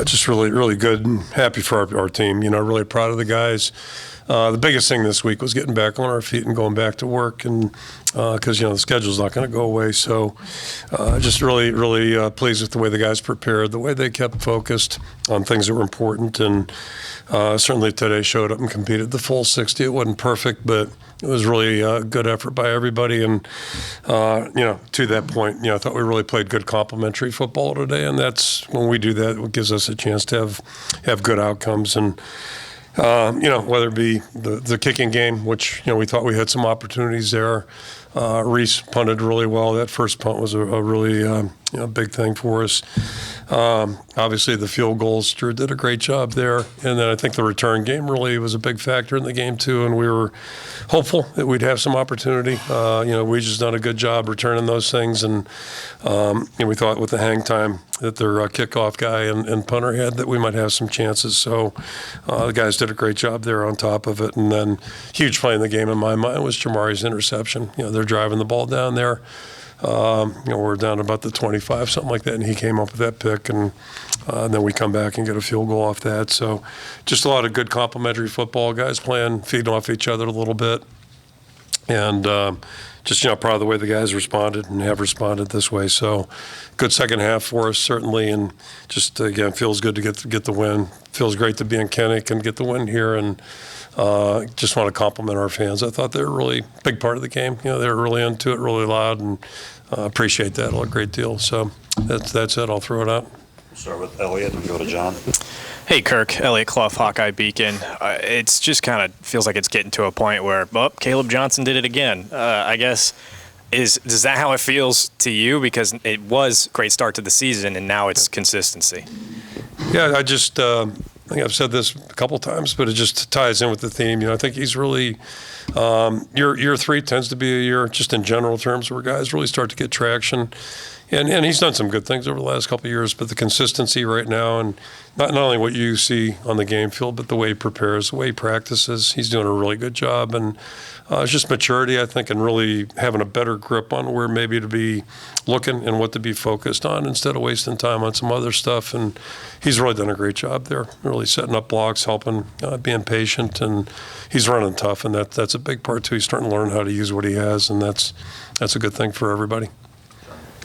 just really, really good and happy for our team. Really proud of the guys. The biggest thing this week was getting back on our feet and going back to work, and because the schedule's not going to go away. So just really, really pleased with the way the guys prepared, the way they kept focused on things that were important, and certainly today showed up and competed the full 60. It wasn't perfect, but it was really a good effort by everybody. And to that point, I thought we really played good complementary football today, and that's when we do that, it gives us a chance to have good outcomes. And whether it be the kicking game, which, we thought we had some opportunities there. Reese punted really well. That first punt was a really big thing for us. Obviously, the field goals, Drew did a great job there. And then I think the return game really was a big factor in the game, too. And we were hopeful that we'd have some opportunity. We just done a good job returning those things. And we thought with the hang time that their kickoff guy and punter had that we might have some chances. So the guys did a great job there on top of it. And then huge play in the game in my mind was Jamari's interception. They're driving the ball down there. We're down about the 25, something like that, and he came up with that pick, and then we come back and get a field goal off that. So just a lot of good complementary football, guys playing, feeding off each other a little bit. And just, proud of the way the guys responded and have responded this way. So good second half for us, certainly, and just, again, feels good to get the win. Feels great to be in Kenneck and get the win here, and just want to compliment our fans. I thought they were a really big part of the game. They were really into it, really loud, and appreciate that a great deal. So that's it. I'll throw it out. We'll start with Elliot and go to John. Hey, Kirk. Elliot Clough, Hawkeye Beacon. It's just kind of feels like it's getting to a point where, Caleb Johnson did it again. I guess, is that how it feels to you? Because it was a great start to the season, and now it's consistency. Yeah, I think I've said this a couple times, but it just ties in with the theme. I think he's really year 3 tends to be a year, just in general terms, where guys really start to get traction. And he's done some good things over the last couple of years, but the consistency right now, and not only what you see on the game field, but the way he prepares, the way he practices, he's doing a really good job. And it's just maturity, I think, and really having a better grip on where maybe to be looking and what to be focused on instead of wasting time on some other stuff. And he's really done a great job there, really setting up blocks, helping, being patient, and he's running tough, and that's a big part too. He's starting to learn how to use what he has, and that's a good thing for everybody.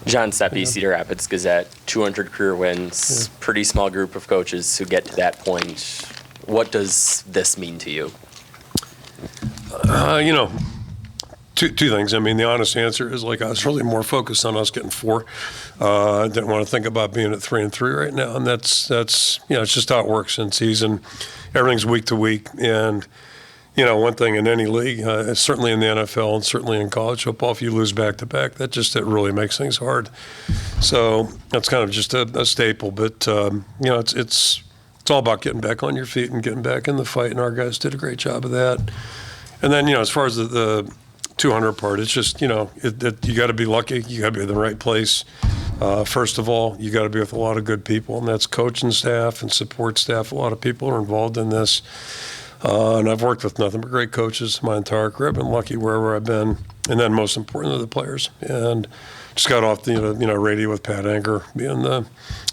John Seppi, Cedar Rapids Gazette, 200 career wins, pretty small group of coaches who get to that point. What does this mean to you? Two things. I mean, the honest answer is, I was really more focused on us getting 4. I didn't want to think about being at 3-3 right now, and that's it's just how it works in season. Everything's week to week, and one thing in any league, certainly in the NFL and certainly in college football, if you lose back-to-back, it really makes things hard. So that's kind of just a staple. But, it's all about getting back on your feet and getting back in the fight, and our guys did a great job of that. And then, as far as the 200 part, it's just, you got to be lucky. You got to be in the right place. First of all, you got to be with a lot of good people, and that's coaching staff and support staff. A lot of people are involved in this. And I've worked with nothing but great coaches my entire career. I've been lucky wherever I've been. And then most importantly, the players. And just got off the radio with Pat Anger, being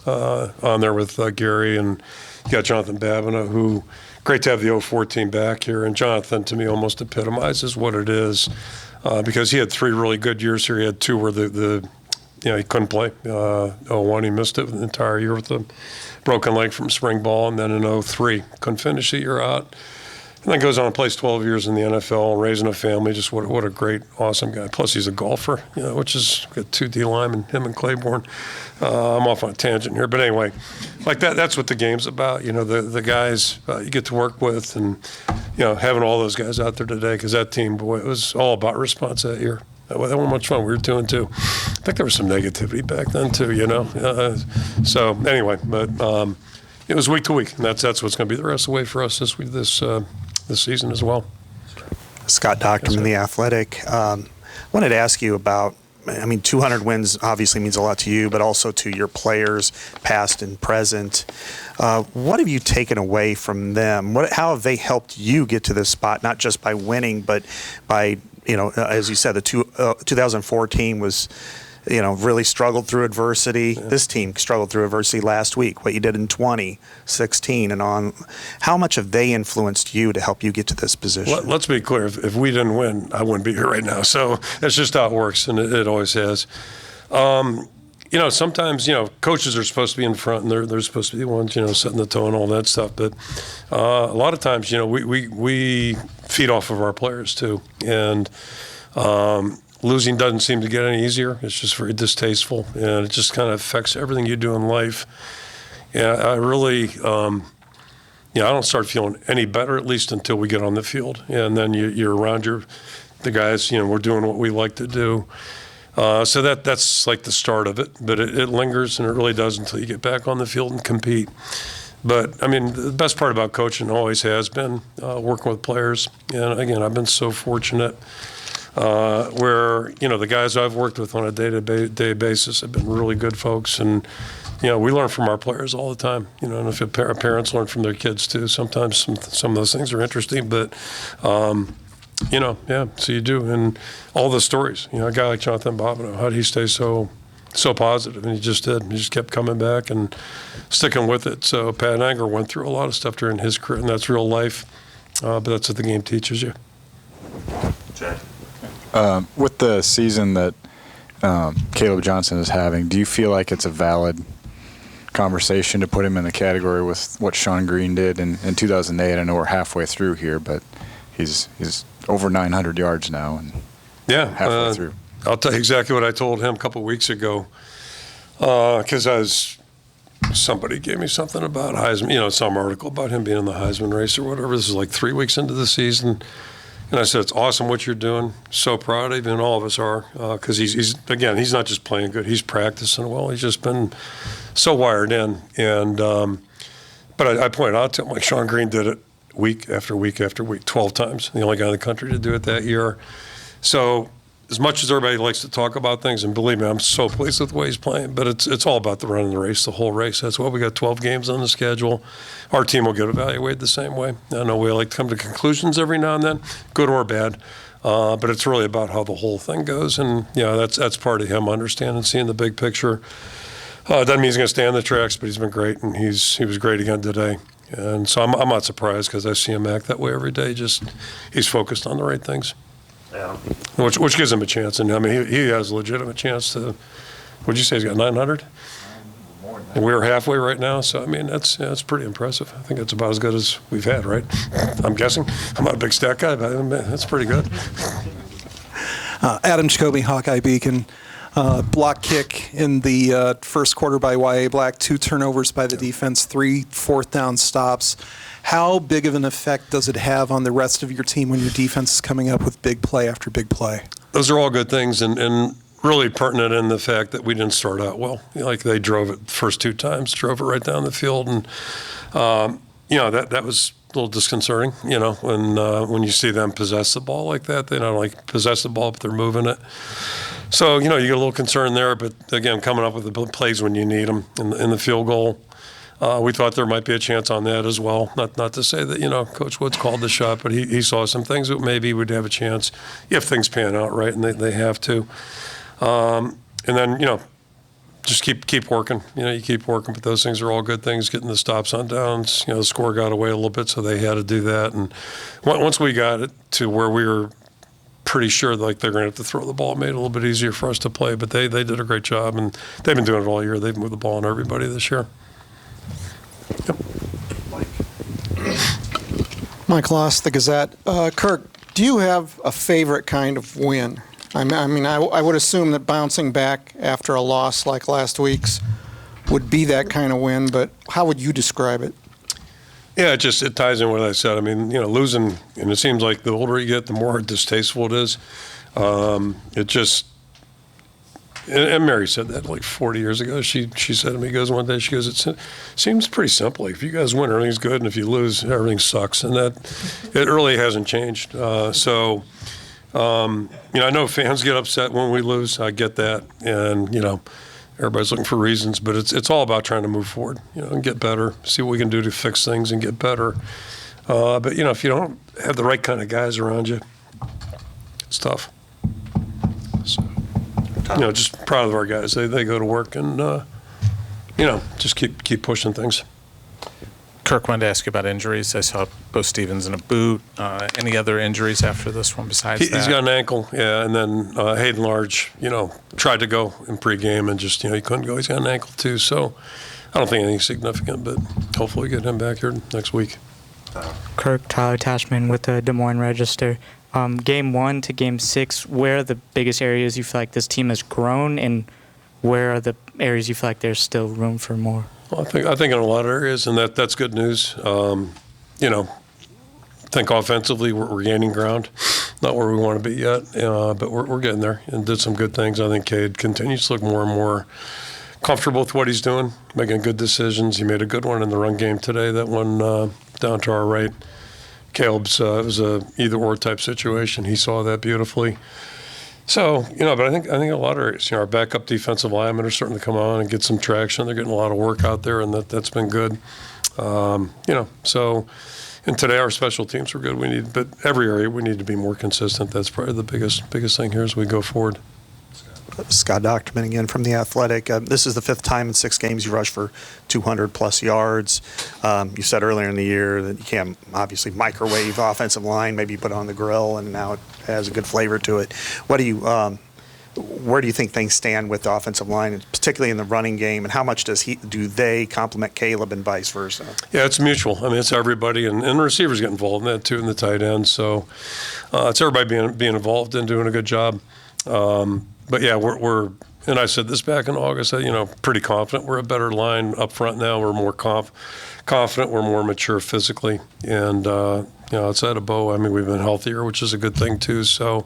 on there with Gary, and you got Jonathan Babina, who great to have the 04 team back here. And Jonathan, to me, almost epitomizes what it is, because he had 3 really good years here. He had 2 where he couldn't play. 01, he missed it the entire year with a broken leg from spring ball, and then in 03, couldn't finish the year out. And then goes on and plays 12 years in the NFL, raising a family. Just what a great, awesome guy. Plus, he's a golfer, which is got 2 D linemen, him and Claiborne. I'm off on a tangent here, but anyway, that's what the game's about. The guys you get to work with, and having all those guys out there today, because that team, boy, it was all about response that year. That was much fun. We were 2-2. I think there was some negativity back then too, So anyway, but it was week to week, and that's what's going to be the rest of the way for us this season as well. Scott Docterman, The Athletic. Wanted to ask you about, 200 wins obviously means a lot to you, but also to your players, past and present. What have you taken away from them? How have they helped you get to this spot, not just by winning, but by, as you said, the 2004 team was really struggled through adversity. Yeah. This team struggled through adversity last week, what you did in 2016 and on. How much have they influenced you to help you get to this position? Let's be clear. If we didn't win, I wouldn't be here right now. So that's just how it works, and it always has. Sometimes, coaches are supposed to be in front, and they're supposed to be the ones, setting the tone and all that stuff. But a lot of times, we feed off of our players too. And losing doesn't seem to get any easier. It's just very distasteful, and it just kind of affects everything you do in life. Yeah, I really, I don't start feeling any better, at least until we get on the field. And then you're around the guys, we're doing what we like to do. So that's like the start of it, but it lingers, and it really does until you get back on the field and compete. But, the best part about coaching always has been working with players. And, again, I've been so fortunate where, the guys I've worked with on a day-to-day basis have been really good folks. And, we learn from our players all the time, and if parents learn from their kids too. Sometimes some of those things are interesting, but so you do. And all the stories, a guy like Jonathan Bobineau, how did he stay so positive? And he just did. He just kept coming back and sticking with it. So Pat Anger went through a lot of stuff during his career, and that's real life. But that's what the game teaches you. Chad. With the season that Caleb Johnson is having, do you feel like it's a valid conversation to put him in the category with what Sean Green did in 2008? I know we're halfway through here, but he's over 900 yards now and halfway through. I'll tell you exactly what I told him a couple of weeks ago because somebody gave me something about Heisman, some article about him being in the Heisman race or whatever. This is like 3 weeks into the season. And I said, it's awesome what you're doing. So proud of you, and all of us are, because he's not just playing good. He's practicing well. He's just been so wired in. And but I pointed out to him, like Sean Green did it week after week after week, 12 times. The only guy in the country to do it that year. So as much as everybody likes to talk about things, and believe me, I'm so pleased with the way he's playing, but it's all about the running the race, the whole race. That's why we got 12 games on the schedule. Our team will get evaluated the same way. I know we like to come to conclusions every now and then, good or bad, but it's really about how the whole thing goes. And that's part of him understanding, seeing the big picture. Doesn't mean he's going to stay on the tracks, but he's been great, and he was great again today. And so I'm not surprised because I see him act that way every day. Just he's focused on the right things. Yeah. Which gives him a chance. And he has a legitimate chance to, what'd you say, he's got 900? And we're halfway right now. So, that's pretty impressive. I think it's about as good as we've had, right? I'm guessing. I'm not a big stat guy, but that's pretty good. Adam Jacoby, Hawkeye Beacon. Block kick in the first quarter by Y.A. Black, 2 turnovers by the defense, 3 fourth-down stops. How big of an effect does it have on the rest of your team when your defense is coming up with big play after big play? Those are all good things, and really pertinent in the fact that we didn't start out well. Like they drove it the first 2 times, drove it right down the field, and that was a little disconcerting. When you see them possess the ball like that, they not only possess the ball, but they're moving it. So, you get a little concern there, but again, coming up with the plays when you need them in the field goal. We thought there might be a chance on that as well. Not to say that, Coach Woods called the shot, but he saw some things that maybe would have a chance if things pan out right, and they have to. And then, just keep working. You keep working, but those things are all good things, getting the stops on downs. The score got away a little bit, so they had to do that. And once we got it to where we were pretty sure like they're going to have to throw the ball, it made it a little bit easier for us to play. But they did a great job, and they've been doing it all year. They've moved the ball on everybody this year. Yep. Mike Loss, the Gazette. Kirk, do you have a favorite kind of win? I would assume that bouncing back after a loss like last week's would be that kind of win, but how would you describe it? Yeah, it ties in with what I said. Losing, and it seems like the older you get, the more distasteful it is. And Mary said that like 40 years ago. She said to me, one day, it seems pretty simple. Like, if you guys win, everything's good, and if you lose, everything sucks. And that, it really hasn't changed. I know fans get upset when we lose. I get that. And, everybody's looking for reasons, but it's all about trying to move forward, and get better, see what we can do to fix things and get better. But, if you don't have the right kind of guys around you, it's tough. So. just proud of our guys. They go to work and, just keep pushing things. Kirk, wanted to ask you about injuries. I saw Bo Stevens in a boot. Any other injuries after this one besides that? He's got an ankle, yeah, and then Hayden Large, tried to go in pregame and just, he couldn't go. He's got an ankle too, so I don't think anything significant, but hopefully get him back here next week. Kirk, Tyler Tashman with the Des Moines Register. Game 1 to Game 6, where are the biggest areas you feel like this team has grown, and where are the areas you feel like there's still room for more? Well, I think in a lot of areas, and that's good news. I think offensively we're gaining ground. Not where we want to be yet, but we're getting there and did some good things. I think Cade continues to look more and more comfortable with what he's doing, making good decisions. He made a good one in the run game today, that one down to our right. Caleb's, it was a either-or type situation. He saw that beautifully. So, but I think a lot of areas, our backup defensive linemen are starting to come on and get some traction. They're getting a lot of work out there, and that's been good. And today our special teams were good. But every area we need to be more consistent. That's probably the biggest thing here as we go forward. Scott Docterman again from The Athletic. This is the 5th time in 6 games you rushed for 200-plus yards. You said earlier in the year that you can't obviously microwave offensive line. Maybe you put it on the grill, and now it has a good flavor to it. Where do you think things stand with the offensive line, particularly in the running game, and how much do they complement Caleb and vice versa? Yeah, it's mutual. I mean, it's everybody, and the receivers get involved in that too, and the tight end. So it's everybody being involved and doing a good job. But yeah, we're and I said this back in August, pretty confident. We're a better line up front now. We're more confident. We're more mature physically. And, outside of Bo, I mean, we've been healthier, which is a good thing too. So,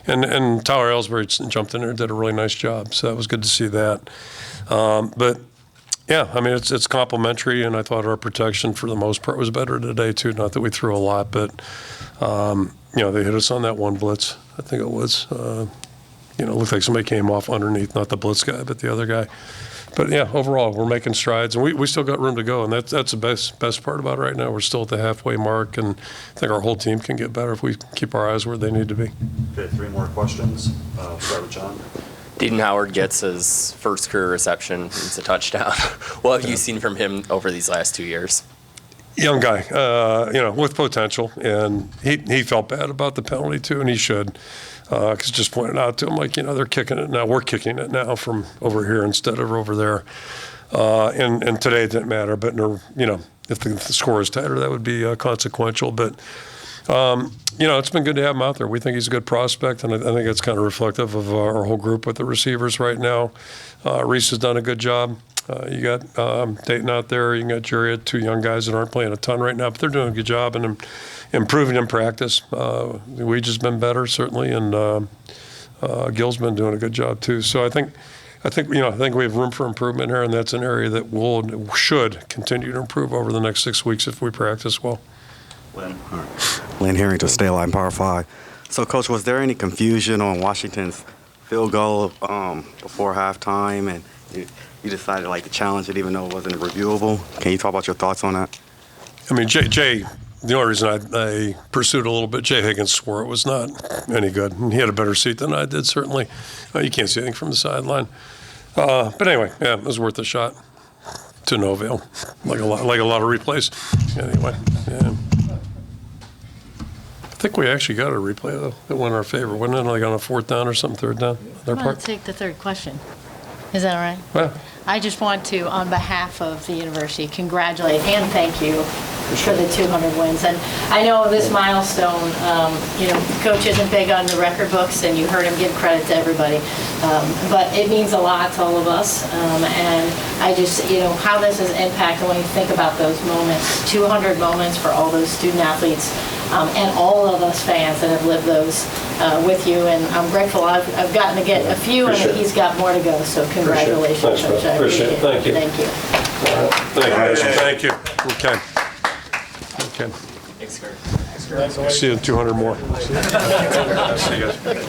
and Tyler Ellsbury jumped in there and did a really nice job. So that was good to see that. But yeah, I mean, it's complimentary, and I thought our protection for the most part was better today too. Not that we threw a lot, but, they hit us on that one blitz, I think it was. It looked like somebody came off underneath, not the blitz guy, but the other guy. But yeah, overall, we're making strides, and we still got room to go, and that's the best part about it right now. We're still at the halfway mark, and I think our whole team can get better if we keep our eyes where they need to be. Okay, 3 more questions. Start with John. Deaton Howard gets his first career reception. It's a touchdown. What have you seen from him over these last 2 years? Young guy, with potential, and he felt bad about the penalty too, and he should. Because just pointed out to him, they're kicking it now. We're kicking it now from over here instead of over there. And today it didn't matter. But, if the score is tighter, that would be consequential. But, it's been good to have him out there. We think he's a good prospect, and I think it's kind of reflective of our whole group with the receivers right now. Reese has done a good job. You got Dayton out there. You got Jerry, 2 young guys that aren't playing a ton right now, but they're doing a good job and improving in practice. Weege has been better, certainly, and Gil's been doing a good job too. So I think we have room for improvement here, and that's an area that should continue to improve over the next 6 weeks if we practice well. Lynn. Lynn Harrington, State Line, Power 5. So, Coach, was there any confusion on Washington's field goal before halftime, and you decided to challenge it even though it wasn't reviewable? Can you talk about your thoughts on that? I mean, Jay, the only reason I pursued a little bit, Jay Higgins swore it was not any good. And he had a better seat than I did, certainly. You can't see anything from the sideline. But anyway, yeah, it was worth a shot to no avail, like a lot of replays. Anyway, yeah. I think we actually got a replay, though, that went in our favor. Wasn't it on a 4th down or something, 3rd down? I'm going to take the 3rd question. Is that all right? Yeah. I just want to, on behalf of the university, congratulate and thank you for the 200 wins. And I know this milestone, Coach isn't big on the record books, and you heard him give credit to everybody. But it means a lot to all of us. And I just, how this has impacted when you think about those moments, 200 moments for all those student athletes, and all of us fans that have lived those with you. And I'm grateful I've gotten to get a few, and he's got more to go. So congratulations, Coach. I appreciate it. Thank you. Thank you. Thank you. Okay. Thanks, Kirk. See you in 200 more. See you guys.